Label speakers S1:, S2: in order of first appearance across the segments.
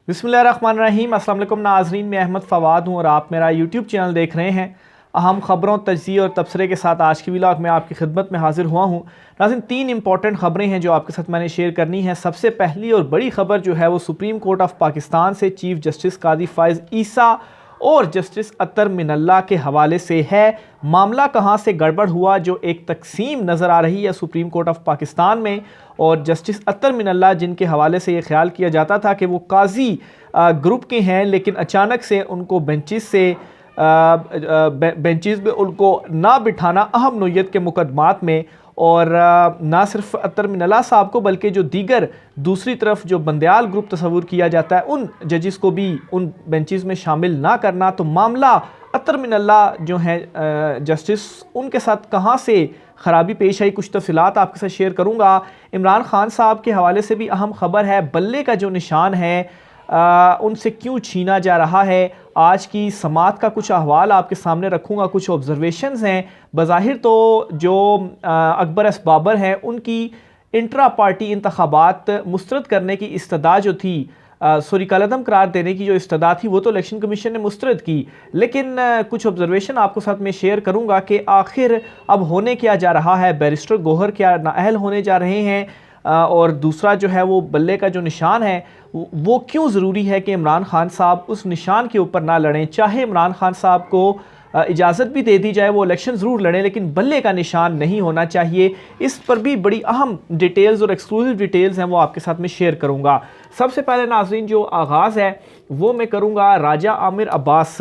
S1: बिस्मिल्लाहिर्रहमानिर्रहीम। अस्सलाम वालेकुम नाज़रीन, मैं अहमद फ़वाद हूँ और आप मेरा यूट्यूब चैनल देख रहे हैं। अहम ख़बरों, तजज़िये और तबसरे के साथ आज की व्लॉग में आपकी खिदमत में हाजिर हुआ हूँ। नाज़रीन, 3 इंपॉर्टेंट ख़बरें हैं जो आपके साथ मैंने शेयर करनी है। सबसे पहली और बड़ी ख़बर जो है वो सुप्रीम कोर्ट ऑफ पाकिस्तान से चीफ़ जस्टिस कादी फ़ाइज़ ईसा और जस्टिस अतर मिनल्ला के हवाले से है। मामला कहाँ से गड़बड़ हुआ, जो एक तकसीम नज़र आ रही है सुप्रीम कोर्ट ऑफ पाकिस्तान में, और जस्टिस अतर मिनल्ला जिनके हवाले से ये ख्याल किया जाता था कि वो काजी ग्रुप के हैं, लेकिन अचानक से उनको बेंचेस में उनको ना बिठाना अहम नोयत के मुकदमात में, और ना सिर्फ अतर मिनल्ला साहब को बल्कि जो दीगर दूसरी तरफ जो बंदयाल ग्रुप तस्वुर किया जाता है उन जजेस को भी उन बेंचेस में शामिल ना करना। तो मामला अतर मिनल्ला जो हैं जस्टिस, उनके साथ कहाँ से ख़राबी पेश आई, कुछ तफसीलात आपके साथ शेयर करूँगा। इमरान खान साहब के हवाले से भी अहम ख़बर है। बल्ले का जो निशान है उनसे क्यों छीना जा रहा है, आज की समात का कुछ अहवाल आपके सामने रखूँगा। कुछ ऑब्जर्वेशंस हैं। बज़ाहिर तो जो अकबर एस बाबर हैं उनकी इंट्रा पार्टी इंतखाबात मुस्तरद करने की इस्तदा जो थी, कलअदम करार देने की जो इस्तदा थी, वो तो इलेक्शन कमीशन ने मुस्तरद की, लेकिन कुछ ऑब्जर्वेशन आपको साथ में शेयर करूँगा कि आखिर अब होने क्या जा रहा है। बैरिस्टर गौहर क्या नाअहल होने जा रहे हैं, और दूसरा जो है वो बल्ले का जो निशान है वो क्यों ज़रूरी है कि इमरान खान साहब उस निशान के ऊपर ना लड़ें। चाहे इमरान खान साहब को इजाज़त भी दे दी जाए, वो इलेक्शन ज़रूर लड़ें, लेकिन बल्ले का निशान नहीं होना चाहिए। इस पर भी बड़ी अहम डिटेल्स और एक्सक्लूसिव डिटेल्स हैं, वो आपके साथ में शेयर करूँगा। सबसे पहले नाज़रीन जो आगाज़ है वो मैं करूँगा राजा आमिर अब्बास।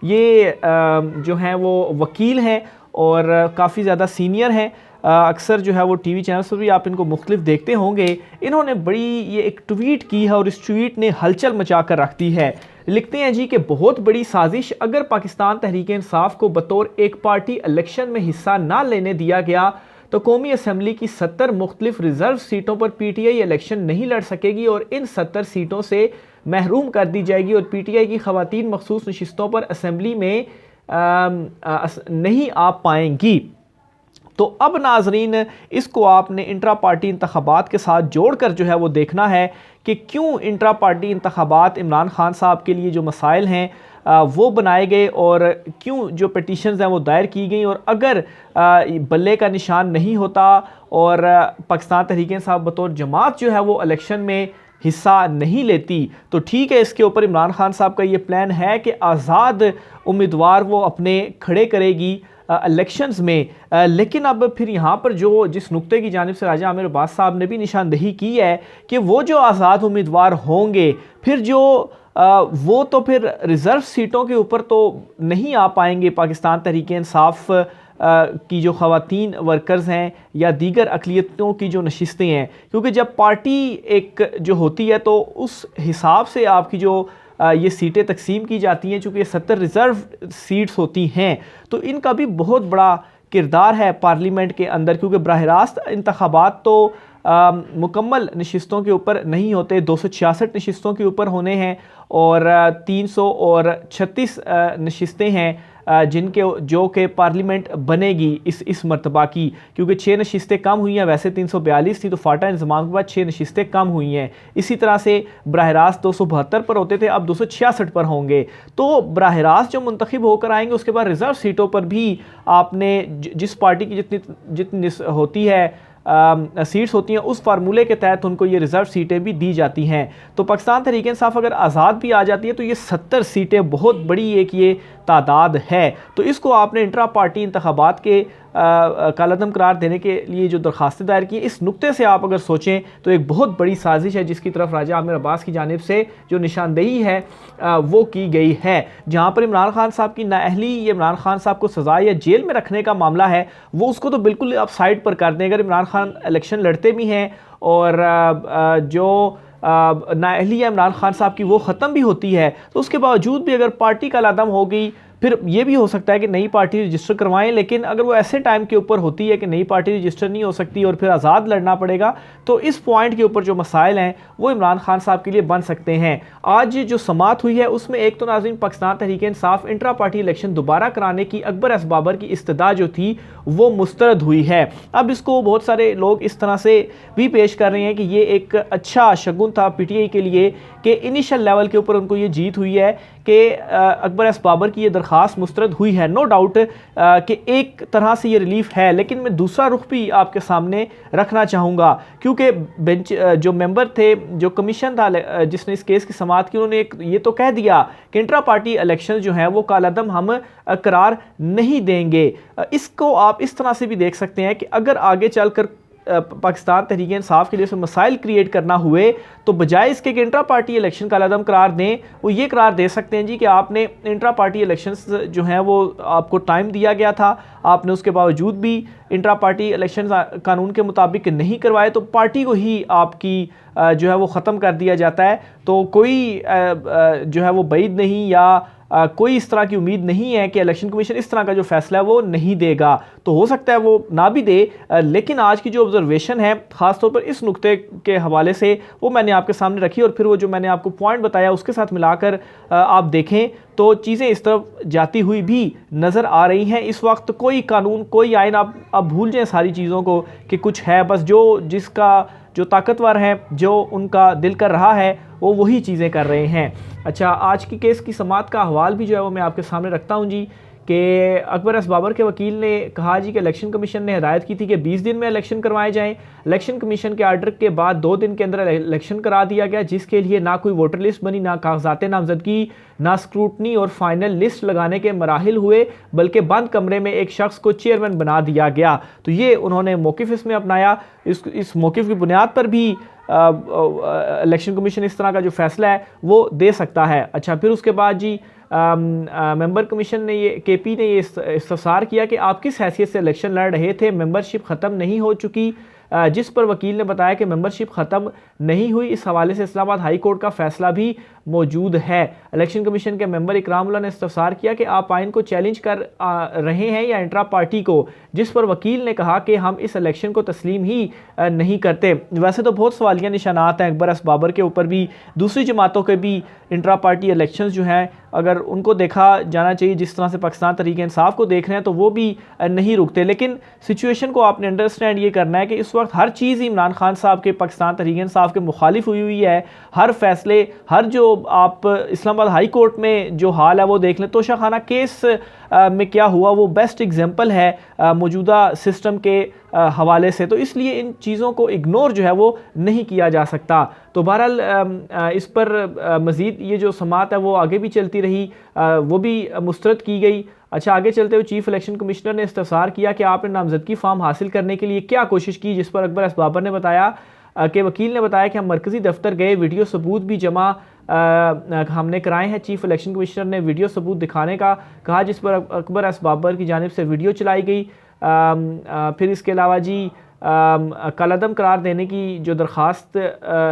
S1: ये जो हैं वो वकील हैं और काफ़ी ज़्यादा सीनियर हैं। अक्सर जो है वो टीवी चैनल्स पर भी आप इनको मुख्तलिफ देखते होंगे। इन्होंने बड़ी ये एक ट्वीट की है और इस ट्वीट ने हलचल मचा कर रख दी है। लिखते हैं जी कि बहुत बड़ी साजिश, अगर पाकिस्तान तहरीक इंसाफ को बतौर एक पार्टी इलेक्शन में हिस्सा ना लेने दिया गया तो कौमी असम्बली की 70 मुख्तलिफ रिजर्व सीटों पर PTI इलेक्शन नहीं लड़ सकेगी और इन 70 सीटों से महरूम कर दी जाएगी और PTI की खवातीन मखसूस नशिस्तों पर असम्बली में नहीं आ पाएंगी। तो अब नाजरीन इसको आपने इंट्रा पार्टी इंतखाबात के साथ जोड़कर जो है वो देखना है कि क्यों इंट्रा पार्टी इंतखाबात इमरान खान साहब के लिए जो मसाइल हैं वो बनाए गए और क्यों जो पिटीशंस हैं वो दायर की गई। और अगर बल्ले का निशान नहीं होता और पाकिस्तान तहरीक इंसाफ बतौर जमात जो है वो इलेक्शन में हिस्सा नहीं लेती तो ठीक है, इसके ऊपर इमरान खान साहब का ये प्लान है कि आज़ाद उम्मीदवार वो अपने खड़े करेगी इलेक्शंस में। लेकिन अब फिर यहाँ पर जो जिस नुक्ते की जानिब से राजा आमिर अब्बास साहब ने भी निशानदही की है कि वो जो आज़ाद उम्मीदवार होंगे फिर जो वो तो फिर रिज़र्व सीटों के ऊपर तो नहीं आ पाएंगे। पाकिस्तान तहरीक इंसाफ की जो ख़वातीन वर्कर्स हैं या दीगर अक़लियतों की जो नशिस्तें हैं, क्योंकि जब पार्टी एक जो होती है तो उस हिसाब से आपकी जो ये सीटें तकसीम की जाती हैं। चूँकि ये 70 रिज़र्व सीट्स होती हैं तो इनका भी बहुत बड़ा किरदार है पार्लियामेंट के अंदर, क्योंकि बराह रास्त इंतखाबात तो मुकम्मल नशिस्तों के ऊपर नहीं होते, 266 नशिस्तों के ऊपर होने हैं और 336 नशिस्तें हैं जिनके जो कि पार्लियामेंट बनेगी इस मरतबा की, क्योंकि 6 नशिस्तें कम हुई हैं। वैसे 342 थी तो फाटा इंतज़ाम के बाद 6 नशिस्तें कम हुई हैं। इसी तरह से बराह रास्त 272 पर होते थे, अब 266 पर होंगे। तो बराह रास्त जो मुंतखब होकर आएंगे उसके बाद रिज़र्व सीटों पर भी आपने जिस पार्टी की जितनी होती है सीट्स होती हैं उस फार्मूले के तहत उनको ये रिज़र्व सीटें भी दी जाती हैं। तो पाकिस्तान तहरीक इंसाफ अगर आज़ाद भी आ जाती है तो ये 70 सीटें बहुत बड़ी एक ये तादाद है। तो इसको आपने इंट्रा पार्टी इंतखाबात के कालअदम करार देने के लिए जो दरखास्तें दायर की, इस नुक्ते से आप अगर सोचें तो एक बहुत बड़ी साजिश है जिसकी तरफ राजा आमिर अब्बास की जानिब से जो निशानदेही है वो की गई है। जहाँ पर इमरान खान साहब की नाअहली या इमरान खान साहब को सज़ा या जेल में रखने का मामला है वो उसको तो बिल्कुल आप साइड पर कर दें। अगर इमरान खान इलेक्शन लड़ते भी हैं और जो नाअहली इमरान खान साहब की वो ख़त्म भी होती है तो उसके बावजूद भी अगर पार्टी का लादम हो गई फिर ये भी हो सकता है कि नई पार्टी रजिस्टर करवाएं, लेकिन अगर वो ऐसे टाइम के ऊपर होती है कि नई पार्टी रजिस्टर नहीं हो सकती और फिर आज़ाद लड़ना पड़ेगा, तो इस पॉइंट के ऊपर जो मसाइल हैं वो इमरान खान साहब के लिए बन सकते हैं। आज जो समात हुई है उसमें एक तो नाज़रीन Pakistan Tehreek Insaf intra party election दोबारा कराने की अकबर एस बाबर की इस्तदा जो थी वो मुस्तरद हुई है। अब इसको बहुत सारे लोग इस तरह से भी पेश कर रहे हैं कि ये एक अच्छा शगुन था पीटीआई के लिए कि इनिशियल लेवल के ऊपर उनको ये जीत हुई है कि अकबर एस बाबर की ये दरख्वास्त मुस्तरद हुई है। नो डाउट कि एक तरह से ये रिलीफ है, लेकिन मैं दूसरा रुख भी आपके सामने रखना चाहूँगा, क्योंकि बेंच जो मेंबर थे, जो कमीशन था जिसने इस केस की समाअत की, उन्होंने एक ये तो कह दिया कि इंट्रा पार्टी इलेक्शन जो हैं वो कालादम हम करार नहीं देंगे। इसको आप इस तरह से भी देख सकते हैं कि अगर आगे चलकर पाकिस्तान तहरीक इंसाफ के लिए मसाइल क्रिएट करना हुए तो बजाय इसके कि इंट्रा पार्टी इलेक्शन का कदम करार दें, वो ये करार दे सकते हैं जी कि आपने इंट्रा पार्टी इलेक्शंस जो हैं वो आपको टाइम दिया गया था, आपने उसके बावजूद भी इंट्रा पार्टी इलेक्शन कानून के मुताबिक नहीं करवाए, तो पार्टी को ही आपकी जो है वो ख़त्म कर दिया जाता है। तो कोई जो है वो बैद नहीं या कोई इस तरह की उम्मीद नहीं है कि इलेक्शन कमीशन इस तरह का जो फैसला है वो नहीं देगा। तो हो सकता है वो ना भी दे, लेकिन आज की जो ऑब्जर्वेशन है ख़ासतौर पर इस नुक्ते के हवाले से वो मैंने आपके सामने रखी, और फिर वो जो मैंने आपको पॉइंट बताया उसके साथ मिलाकर आप देखें तो चीज़ें इस तरफ जाती हुई भी नज़र आ रही हैं। इस वक्त कोई कानून, कोई आइन, आप भूल जाएं सारी चीज़ों को कि कुछ है, बस जिसका जो ताकतवर है, जो उनका दिल कर रहा है, वो वही चीज़ें कर रहे हैं। अच्छा, आज की केस की समाअत का अहवाल भी जो है वो मैं आपके सामने रखता हूँ जी, कि अकबर एस बाबर के वकील ने कहा जी कि इलेक्शन कमीशन ने हिदायत की थी कि 20 दिन में इलेक्शन करवाए जाएं। इलेक्शन कमीशन के आर्डर के बाद 2 दिन के अंदर इलेक्शन करा दिया गया, जिसके लिए ना कोई वोटर लिस्ट बनी, ना कागजात नामजदगी, ना स्क्रूटनी और फाइनल लिस्ट लगाने के मराहिल हुए, बल्कि बंद कमरे में एक शख्स को चेयरमैन बना दिया गया। तो ये उन्होंने मौक़िफ़ इसमें अपनाया। इस मौक़िफ़ की बुनियाद पर भी इलेक्शन कमीशन इस तरह का जो फैसला है वो दे सकता है। अच्छा, फिर उसके बाद जी मेंबर कमीशन ने केपी ने ये इस्तफसार किया कि आप किस हैसियत से इलेक्शन लड़ रहे थे, मेंबरशिप ख़त्म नहीं हो चुकी, जिस पर वकील ने बताया कि मेंबरशिप ख़त्म नहीं हुई। इस हवाले से इस्लामाबाद हाई कोर्ट का फैसला भी मौजूद है। इलेक्शन कमीशन के मेंबर इकरामुल्लाह ने इस्तफसार किया कि आप आइन को चैलेंज कर रहे हैं या इंट्रा पार्टी को, जिस पर वकील ने कहा कि हम इस इलेक्शन को तस्लीम ही नहीं करते। वैसे तो बहुत सवालिया निशानात हैं अकबर एस बाबर के ऊपर भी, दूसरी जमातों के भी इंट्रा पार्टी इलेक्शंस जो हैं अगर उनको देखा जाना चाहिए जिस तरह से पाकिस्तान तहरीक इंसाफ को देख रहे हैं तो वो भी नहीं रुकते। लेकिन सिचुएशन को आपने अंडरस्टैंड ये करना है कि इस वक्त हर चीज़ इमरान खान साहब के, पाकिस्तान तहरीक इंसाफ के मुखालिफ हुई है। हर फैसले, हर जो आप इस्लामाबाद हाई कोर्ट में जो हाल है वो देख लें, तोशाखाना केस में क्या हुआ वो बेस्ट एग्जाम्पल है मौजूदा सिस्टम के हवाले से। तो इसलिए इन चीज़ों को इग्नोर जो है वो नहीं किया जा सकता। तो बहरहाल इस पर मज़ीद ये जो समाअत है वो आगे भी चलती रही, वो भी मुस्तरद की गई। अच्छा, आगे चलते हुए चीफ इलेक्शन कमिश्नर ने इस्तफसार किया कि आपने नामजदगी फार्म हासिल करने के लिए क्या कोशिश की, जिस पर अकबर एस बाबर ने बताया कि वकील ने बताया कि हम मरकज़ी दफ्तर गए, वीडियो सबूत भी जमा हमने कराए हैं। चीफ इलेक्शन कमिश्नर ने वीडियो सबूत दिखाने का कहा, जिस पर अकबर एस बाबर की जानिब से वीडियो चलाई गई। फिर इसके अलावा जी कलअदम करार देने की जो दरख्वास्त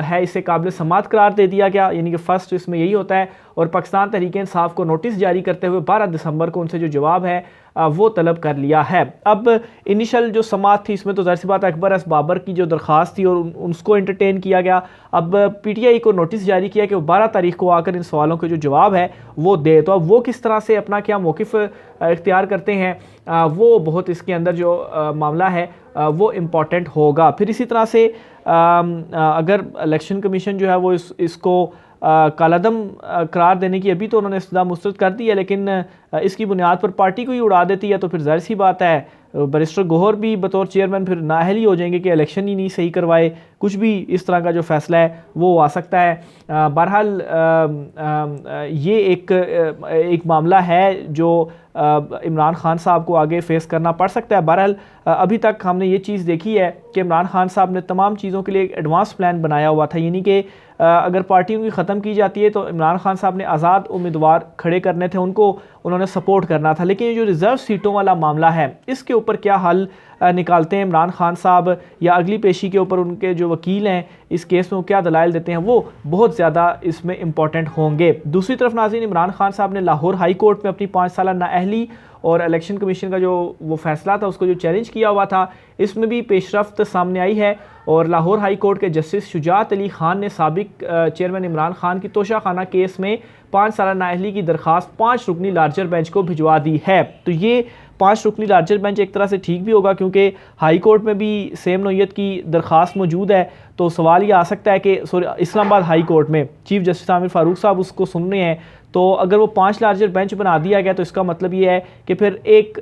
S1: है इसे काबिल समाअत करार दे दिया गया, यानी कि फ़र्स्ट इसमें यही होता है। और पाकिस्तान तहरीक इंसाफ को नोटिस जारी करते हुए 12 दिसंबर को उनसे जो जवाब है वो तलब कर लिया है। अब इनिशियल जो समाअत थी इसमें तो ज़ाहिर सी बात है अकबर एस बाबर की जो दरख्वास्त थी और उसको एंटरटेन किया गया। अब पीटीआई को नोटिस जारी किया कि वो 12 तारीख को आकर इन सवालों के जो जवाब है वो दे। तो अब वो किस तरह से अपना क्या मौक़िफ़ इख्तियार करते हैं वो बहुत इसके अंदर जो मामला है वो इम्पॉर्टेंट होगा। फिर इसी तरह से अगर इलेक्शन कमीशन जो है वो इसको कालादम करार देने की अभी तो उन्होंने इस्तदा मुस्तरद कर दी है, लेकिन इसकी बुनियाद पर पार्टी को ही उड़ा देती है तो फिर ज़ाहिर सी बात है बैरिस्टर गौहर भी बतौर चेयरमैन फिर नाअहल ही हो जाएंगे कि इलेक्शन ही नहीं सही करवाए, कुछ भी इस तरह का जो फैसला है वो आ सकता है। बहरहाल ये एक मामला है जो इमरान खान साहब को आगे फेस करना पड़ सकता है। बहरहाल अभी तक हमने ये चीज़ देखी है कि इमरान खान साहब ने तमाम चीज़ों के लिए एक एडवांस प्लान बनाया हुआ था, यानी कि अगर पार्टी उनकी ख़त्म की जाती है तो इमरान खान साहब ने आज़ाद उम्मीदवार खड़े करने थे, उनको उन्होंने सपोर्ट करना था। लेकिन ये जो रिज़र्व सीटों वाला मामला है इसके ऊपर क्या हल निकालते हैं इमरान खान साहब, या अगली पेशी के ऊपर उनके जो जो वकील हैं इस केस में वो क्या दलाइल देते हैं वो बहुत ज़्यादा इसमें इंपॉर्टेंट होंगे। दूसरी तरफ नाज़रीन, इमरान खान साहब ने लाहौर हाई कोर्ट में अपनी 5 साल नाअहली और इलेक्शन कमीशन का जो वो फैसला था उसको जो चैलेंज किया हुआ था, इसमें भी पेशरफ्त सामने आई है। और लाहौर हाई कोर्ट के जस्टिस शुजात अली खान ने साबिक चेयरमैन इमरान खान की तोशाखाना केस में 5 साल नाअहली की दरख्वास्त 5 रुकनी लार्जर बेंच को भिजवा दी है। तो ये 5 रुकनी लार्जर बेंच एक तरह से ठीक भी होगा, क्योंकि हाई कोर्ट में भी सेम नौयत की दरख्वास्त मौजूद है। तो सवाल ये आ सकता है कि इस्लामाबाद हाई कोर्ट में चीफ जस्टिस आमिर फारूक साहब उसको सुन रहे हैं, तो अगर वो 5 लार्जर बेंच बना दिया गया तो इसका मतलब ये है कि फिर एक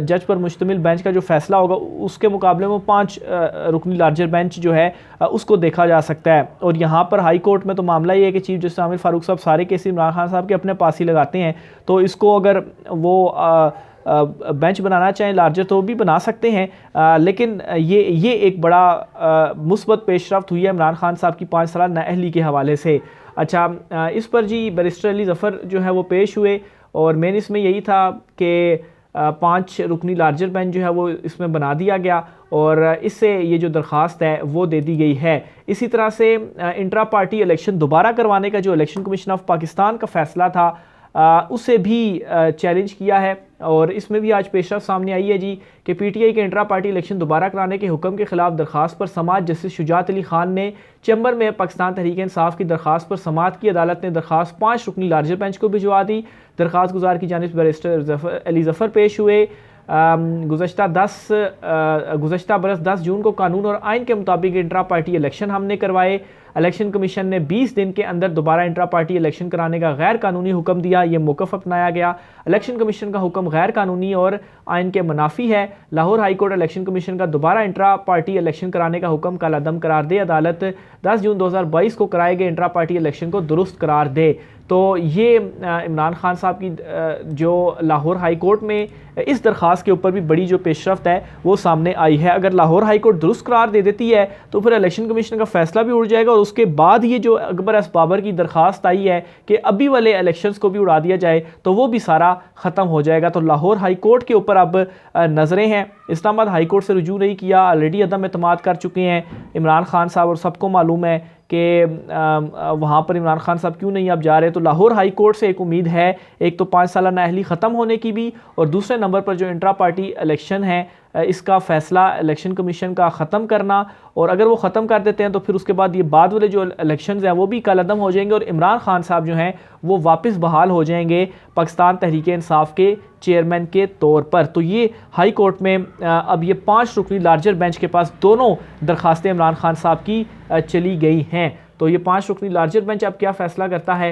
S1: जज पर मुश्तमिल बेंच का जो फैसला होगा उसके मुकाबले में 5 रुकनी लार्जर बेंच जो है उसको देखा जा सकता है। और यहाँ पर हाई कोर्ट में तो मामला ये है कि चीफ जस्टिस आमिर फारूक साहब सारे केस इमरान खान साहब के अपने पास ही लगाते हैं, तो इसको अगर वो बेंच बनाना चाहें लार्जर तो भी बना सकते हैं। लेकिन ये एक बड़ा मुस्बत पेशरफ्त हुई है इमरान खान साहब की 5 साल नाअहली के हवाले से। अच्छा, इस पर जी बैरिस्टर अली ज़फ़र जो है वो पेश हुए और मेन इसमें यही था कि 5 रुकनी लार्जर बेंच जो है वो इसमें बना दिया गया और इससे ये जो दरख्वास्त है वो दे दी गई है। इसी तरह से इंट्रा पार्टी इलेक्शन दोबारा करवाने का जो इलेक्शन कमीशन ऑफ पाकिस्तान का फ़ैसला था उसे भी चैलेंज किया है और इसमें भी आज पेशरफ्त सामने आई है जी कि पीटीआई के इंट्रा पार्टी इलेक्शन दोबारा कराने के हुक्म के खिलाफ दरख्वास्त पर समाअत जस्टिस शुजात अली खान ने चैम्बर में पाकिस्तान तहरीक इंसाफ की दरख्वास्त पर समाअत की अदालत ने दरख्वास्त 5 रुकनी लार्जर बेंच को भिजवा दी। दरख्वास्त गुजार की जानिब बैरिस्टर अली ज़फ़र पेश हुए। गुज़श्ता बरस 10 जून को कानून और आइन के मुताबिक इंट्रा पार्टी इलेक्शन हमने करवाए। इलेक्शन कमीशन ने 20 दिन के अंदर दोबारा इंट्रा पार्टी इलेक्शन कराने का गैर कानूनी हुक्म दिया, ये मौक़िफ़ अपनाया गया। इलेक्शन कमीशन का हुक्म गैर कानूनी और आइन के मुनाफी है। Lahore high court election commission का दोबारा इंट्रा पार्टी इलेक्शन कराने का हुक्म कालादम करार दे। अदालत 10 जून 2022 को कराए गए इंट्रा पार्टी इलेक्शन को दुरुस्त करार दे। तो ये इमरान खान साहब की जो लाहौर हाई कोर्ट में इस दरख्वास्त के ऊपर भी बड़ी जो पेशरफ्त है वो सामने आई है। अगर लाहौर हाई कोर्ट दुरुस्त करार दे देती है तो फिर इलेक्शन कमीशन का फैसला भी उड़ जाएगा और उसके बाद ये जो अकबर एस बाबर की दरख्वास्त आई है कि अभी वाले इलेक्शंस को भी उड़ा दिया जाए तो वो भी सारा ख़त्म हो जाएगा। तो लाहौर हाई कोर्ट के ऊपर अब नज़रें हैं। इस्लामाबाद हाई कोर्ट से रुजू नहीं किया, ऑलरेडी अदम एतमाद कर चुके हैं इमरान खान साहब और सबको मालूम है कि वहाँ पर इमरान खान साहब क्यों नहीं अब जा रहे। तो लाहौर हाई कोर्ट से एक उम्मीद है, एक तो 5 साल नाअहली ख़त्म होने की भी और दूसरे नंबर पर जो इंट्रा पार्टी इलेक्शन है इसका फ़ैसला इलेक्शन कमीशन का ख़त्म करना। और अगर वो ख़त्म कर देते हैं तो फिर उसके बाद ये बाद वाले जो इलेक्शंस हैं वो भी कलअदम हो जाएंगे और इमरान खान साहब जो हैं वो वापस बहाल हो जाएंगे पाकिस्तान तहरीक इंसाफ के चेयरमैन के तौर पर। तो ये हाई कोर्ट में अब ये 5 रुकनी लार्जर बेंच के पास दोनों दरख्वास्तें इमरान खान साहब की चली गई हैं। तो ये 5 रुकनी लार्जर बेंच अब क्या फ़ैसला करता है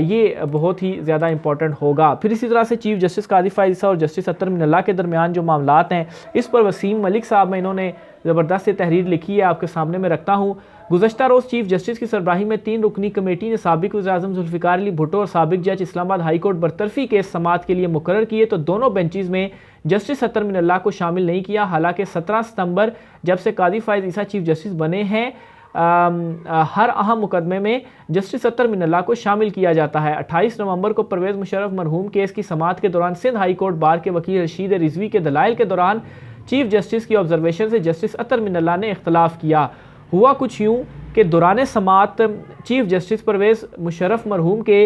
S1: ये बहुत ही ज़्यादा इंपॉर्टेंट होगा। फिर इसी तरह से चीफ जस्टिस कादी फ़ाइज़ ईसा और जस्टिस अतर मिनल्लाह के दरमियान जो मामलात हैं इस पर वसीम मलिक साहब में इन्होंने ज़बरदस्त तहरीर लिखी है, आपके सामने मैं रखता हूँ। गुज़श्ता रोज़ चीफ जस्टिस की सरबराही में 3 रुकनी कमेटी ने साबिक वज़ीर-ए-आज़म ज़ुल्फ़िकार अली भुट्टो और साबिक जज इस्लामाबाद हाई कोर्ट बरतरफ़ी केस समाअत के लिए मुकर्रर किए तो दोनों बेंचेस में जस्टिस अतर मिनल्लाह को शामिल नहीं किया। हालांकि 17 सितंबर जब से कादी फ़ाइज़ ईसा चीफ जस्टिस बने हैं हर अहम मुकदमे में जस्टिस अतर मिनल्लाह को शामिल किया जाता है। 28 नवंबर को परवेज़ मुशर्रफ मरहूम केस की समाअत के दौरान सिंध हाई कोर्ट बार के वकील रशीद रिजवी के दलाइल के दौरान चीफ जस्टिस की ऑब्जर्वेशन से जस्टिस अतर मिनल्लाह ने इख्तलाफ किया। हुआ कुछ यूँ कि दौरान समाअत चीफ जस्टिस परवेज़ मुशर्रफ मरहूम के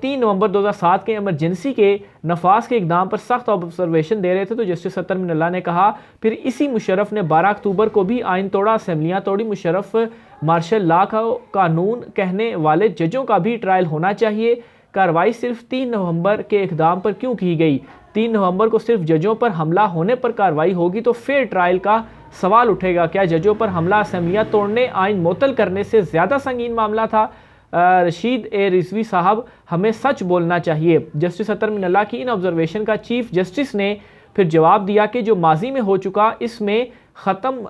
S1: 3 नवंबर 2007 के इमरजेंसी के नफाज के इक़दाम पर सख्त ऑब्जर्वेशन दे रहे थे तो जस्टिस अतर मिनल्लाह ने कहा। फिर इसी मुशर्रफ ने 12 अक्टूबर को भी आइन तोड़ा, असेंबलियाँ तोड़ी। मुशर्रफ मार्शल लॉ का कानून कहने वाले जजों का भी ट्रायल होना चाहिए। कार्रवाई सिर्फ 3 नवंबर के इक़दाम पर क्यों की गई? 3 नवंबर को सिर्फ जजों पर हमला होने पर कार्रवाई होगी तो फेयर ट्रायल का सवाल उठेगा। क्या जजों पर हमला असेंबलियाँ तोड़ने, आइन मुअत्तल करने से ज़्यादा संगीन मामला था? रशीद रिजवी साहब, हमें सच बोलना चाहिए। जस्टिस अतर मिनल्लाह की इन ऑब्जर्वेशन का चीफ जस्टिस ने फिर जवाब दिया कि जो माजी में हो चुका इसमें ख़त्म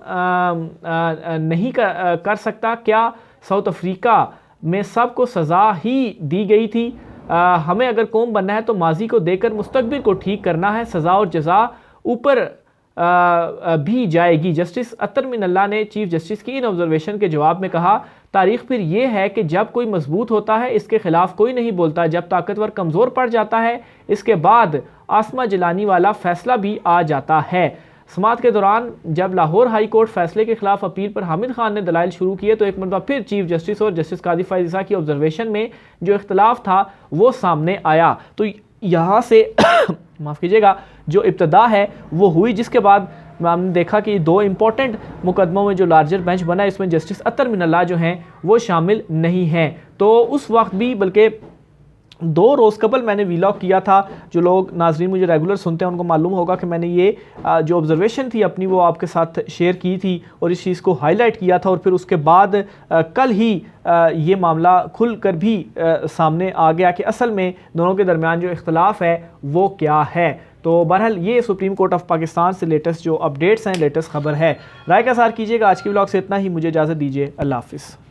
S1: नहीं कर सकता। क्या साउथ अफ्रीका में सबको सज़ा ही दी गई थी? हमें अगर कौम बनना है तो माजी को देकर मुस्तकबिल को ठीक करना है। सज़ा और जज़ा ऊपर भी जाएगी। जस्टिस अतर मिनल्लाह ने चीफ जस्टिस की इन ऑब्जर्वेशन के जवाब में कहा, तारीख फिर ये है कि जब कोई मजबूत होता है इसके खिलाफ कोई नहीं बोलता, जब ताकतवर कमज़ोर पड़ जाता है इसके बाद आसमा जलानी वाला फैसला भी आ जाता है। समाअत के दौरान जब लाहौर हाई कोर्ट फैसले के खिलाफ अपील पर हामिद खान ने दलाइल शुरू किए तो एक मरतबा फिर चीफ जस्टिस और जस्टिस कादी फैज़ ईसा की ऑब्जर्वेशन में जो इख्तलाफ था वो सामने आया। तो यहाँ से माफ़ कीजिएगा, जो इब्तदा है वो हुई, जिसके बाद हमने देखा कि दो इंपॉर्टेंट मुकदमों में जो लार्जर बेंच बना इसमें जस्टिस अतर मिनल्लाह जो हैं वो शामिल नहीं हैं। तो उस वक्त भी, बल्कि 2 रोज़ कबल मैंने वीलॉग किया था, जो लोग नाजरीन मुझे रेगुलर सुनते हैं उनको मालूम होगा कि मैंने ये जो ऑब्जर्वेशन थी अपनी वो आपके साथ शेयर की थी और इस चीज़ को हाईलाइट किया था। और फिर उसके बाद कल ही ये मामला खुल कर भी सामने आ गया कि असल में दोनों के दरमियान जो इख्तलाफ है वो क्या है। तो बहरहाल ये सुप्रीम कोर्ट ऑफ पाकिस्तान से लेटेस्ट जो अपडेट्स हैं, लेटेस्ट खबर है। राय का सार कीजिएगा। आज की व्लॉग से इतना ही, मुझे इजाज़त दीजिए। अल्लाह हाफ़िज़।